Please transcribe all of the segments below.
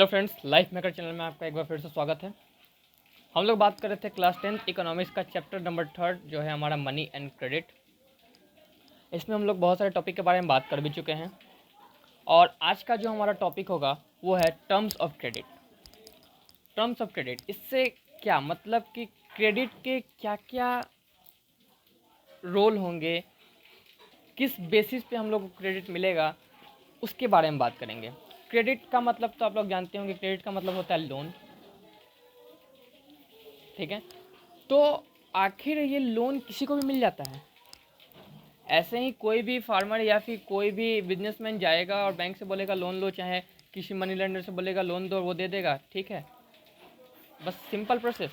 Hello friends, life maker channel में आपका एक बार फिर से स्वागत है। हम लोग बात कर रहे थे क्लास 10th इकोनॉमिक्स का चैप्टर नंबर 3 जो है हमारा मनी एंड क्रेडिट। इसमें हम लोग बहुत सारे टॉपिक के बारे में बात कर भी चुके हैं और आज का जो हमारा टॉपिक होगा वो है terms of credit. Terms of credit, इससे क्या मतलब कि क्रेडिट के क्या क्या रोल होंगे, किस बेसिस पे हम लोग को क्रेडिट मिलेगा, उसके बारे में बात करेंगे। क्रेडिट का मतलब तो आप लोग जानते होंगे, क्रेडिट का मतलब होता है लोन। ठीक है, तो आखिर ये लोन किसी को भी मिल जाता है? ऐसे ही कोई भी फार्मर या फिर कोई भी बिजनेसमैन जाएगा और बैंक से बोलेगा लोन लो, चाहे किसी मनी लेंडर से बोलेगा लोन दो, वो दे देगा? ठीक है, बस सिंपल प्रोसेस?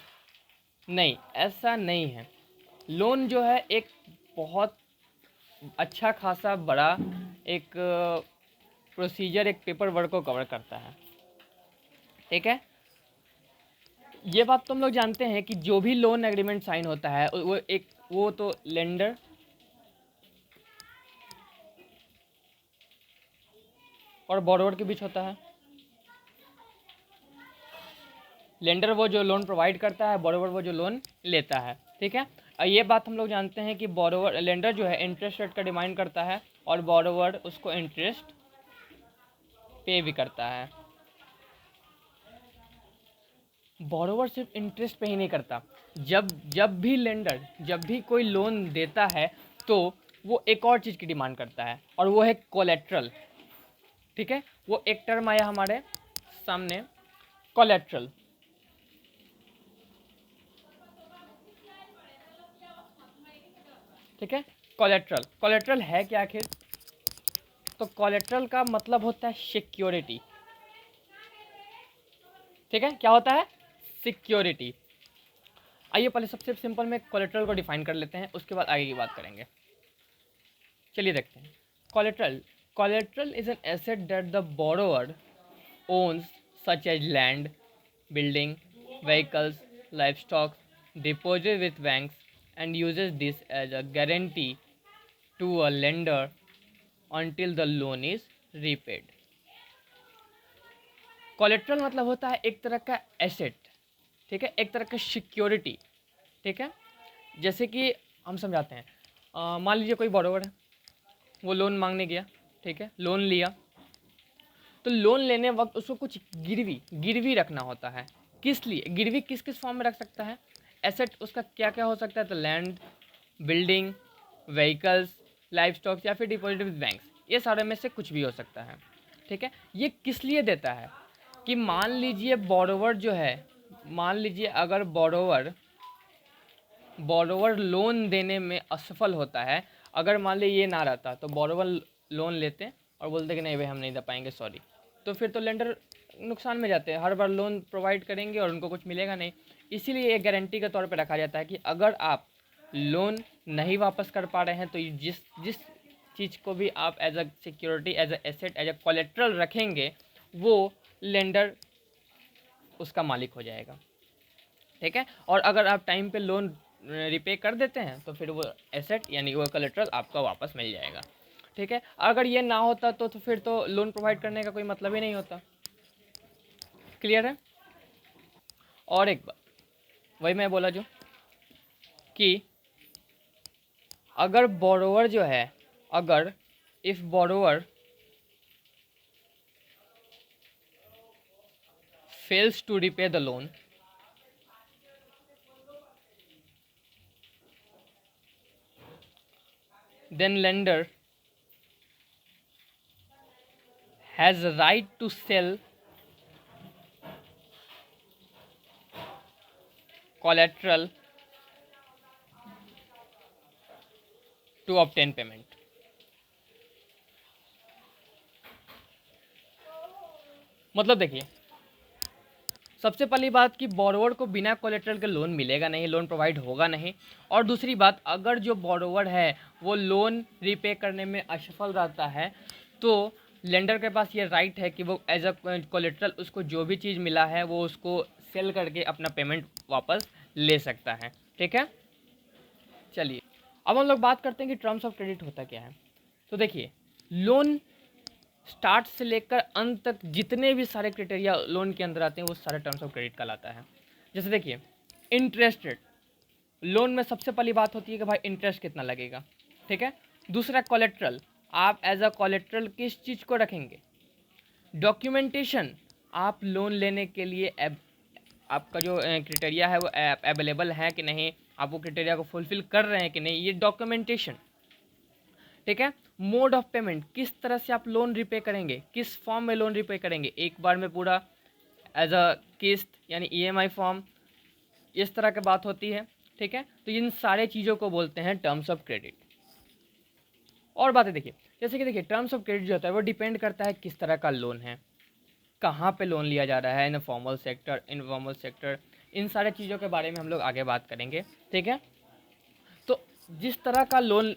नहीं, ऐसा नहीं है। लोन जो है एक बहुत अच्छा खासा बड़ा एक प्रोसीजर, एक पेपर वर्क को कवर करता है। ठीक है, ये बात तो हम लोग जानते हैं कि जो भी लोन एग्रीमेंट साइन होता है वो तो लेंडर और बोरोवर के बीच होता है। लेंडर वो जो लोन प्रोवाइड करता है, बोरोवर वो जो लोन लेता है। ठीक है, और ये बात हम लोग जानते हैं कि बोरोवर, लेंडर जो है इंटरेस्ट रेट का डिमांड करता है और बोरोवर उसको इंटरेस्ट पे भी करता है। बोरोवर सिर्फ इंटरेस्ट पे ही नहीं करता, जब भी लेंडर, जब भी कोई लोन देता है तो वो एक और चीज़ की डिमांड करता है और वो है कोलेट्रल। ठीक है, वो एक टर्म आया हमारे सामने, कोलेट्रल। ठीक है, कोलेट्रल, कोलेट्रल है क्या आखिर? तो कोलेट्रल का मतलब होता है सिक्योरिटी। ठीक है, क्या होता है? सिक्योरिटी। आइए पहले सबसे सिंपल में कोलेट्रल को डिफाइन कर लेते हैं, उसके बाद आगे की बात करेंगे। चलिए देखते हैं। Collateral, collateral is an asset that the borrower owns such as land, building, vehicles, livestock, deposit with banks and uses this as a guarantee to a lender until the loan is repaid. Collateral मतलब होता है एक तरह का asset. ठीक है, एक तरह का सिक्योरिटी। ठीक है, जैसे कि हम समझाते हैं, मान लीजिए कोई बोरोवर है, वो लोन मांगने गया। ठीक है, लोन लिया, तो लोन लेने वक्त उसको कुछ गिरवी रखना होता है। किस लिए गिरवी, किस किस फॉर्म में रख सकता है? एसेट उसका क्या क्या हो सकता है? तो land, building, vehicles, life stocks या फिर डिपॉजिट विद बैंक्स, ये सारे में से कुछ भी हो सकता है। ठीक है, ये किस लिए देता है कि मान लीजिए बोरोवर जो है, मान लीजिए अगर बोरोवर लोन देने में असफल होता है, अगर मान लीजिए ये ना रहता तो बोरोवर लोन लेते और बोलते कि नहीं भाई हम नहीं दे पाएंगे, सॉरी, तो फिर तो लेंडर नुकसान में जाते हैं, हर बार लोन प्रोवाइड करेंगे और उनको कुछ मिलेगा नहीं। इसीलिए एक गारंटी के तौर पे रखा जाता है कि अगर आप लोन नहीं वापस कर पा रहे हैं तो जिस जिस चीज़ को भी आप as a security, as a asset, as a collateral रखेंगे, वो लेंडर उसका मालिक हो जाएगा। ठीक है, और अगर आप टाइम पे लोन रिपे कर देते हैं तो फिर वो एसेट यानी वो कोलेट्रल आपका वापस मिल जाएगा। ठीक है, अगर ये ना होता तो फिर तो लोन प्रोवाइड करने का कोई मतलब ही नहीं होता। क्लियर है? और एक बात, वही मैं बोला जो कि अगर बोरोवर जो है, अगर if borrower fails to repay the loan, then lender has a right to sell collateral to obtain payment. मतलब देखिए, सबसे पहली बात कि बोरोवर को बिना कोलेट्रल के लोन मिलेगा नहीं, लोन प्रोवाइड होगा नहीं। और दूसरी बात, अगर जो बोरोवर है वो लोन रिपे करने में असफल रहता है तो लेंडर के पास ये राइट है कि वो एज अ कोलेट्रल उसको जो भी चीज़ मिला है वो उसको सेल करके अपना पेमेंट वापस ले सकता है। ठीक है, चलिए अब हम लोग बात करते हैं कि टर्म्स ऑफ क्रेडिट होता क्या है। तो देखिए, लोन स्टार्ट से लेकर अंत तक जितने भी सारे क्राइटेरिया लोन के अंदर आते हैं वो सारे टर्म्स ऑफ क्रेडिट कहलाता है। जैसे देखिए, इंटरेस्ट रेट, लोन में सबसे पहली बात होती है कि भाई इंटरेस्ट कितना लगेगा, ठीक है। दूसरा कोलेट्रल, आप एज अ कोलेट्रल किस चीज़ को रखेंगे। डॉक्यूमेंटेशन, आप लोन लेने के लिए आपका जो क्राइटेरिया है वो अवेलेबल है कि नहीं, आप वो क्राइटेरिया को फुलफिल कर रहे हैं कि नहीं, ये डॉक्यूमेंटेशन, ठीक है। मोड ऑफ पेमेंट, किस तरह से आप लोन रिपे करेंगे, किस फॉर्म में लोन रिपे करेंगे, एक बार में पूरा एज अ किस्त यानी ईएमआई फॉर्म, इस तरह की बात होती है, ठीक है। तो इन सारे चीज़ों को बोलते हैं टर्म्स ऑफ क्रेडिट। और बातें देखिए, जैसे कि देखिए टर्म्स ऑफ क्रेडिट जो होता है वो डिपेंड करता है किस तरह का लोन है, कहाँ पे लोन लिया जा रहा है, इन फॉर्मल सेक्टर, इनफॉर्मल सेक्टर, इन सारे चीज़ों के बारे में हम लोग आगे बात करेंगे, ठीक है। तो जिस तरह का लोन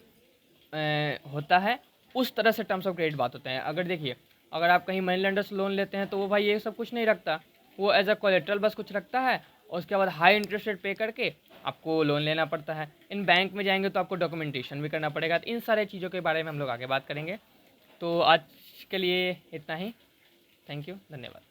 होता है उस तरह से टर्म्स ऑफ क्रेडिट बात होते हैं। अगर देखिए, अगर आप कहीं मनी लेंडर से लोन लेते हैं तो वो भाई ये सब कुछ नहीं रखता, वो एज अ कोलेट्रल बस कुछ रखता है और उसके बाद हाई इंटरेस्ट रेट पे करके आपको लोन लेना पड़ता है। इन बैंक में जाएंगे तो आपको डॉक्यूमेंटेशन भी करना पड़ेगा। तो इन सारे चीज़ों के बारे में हम लोग आगे बात करेंगे। तो आज के लिए इतना ही। थैंक यू, धन्यवाद।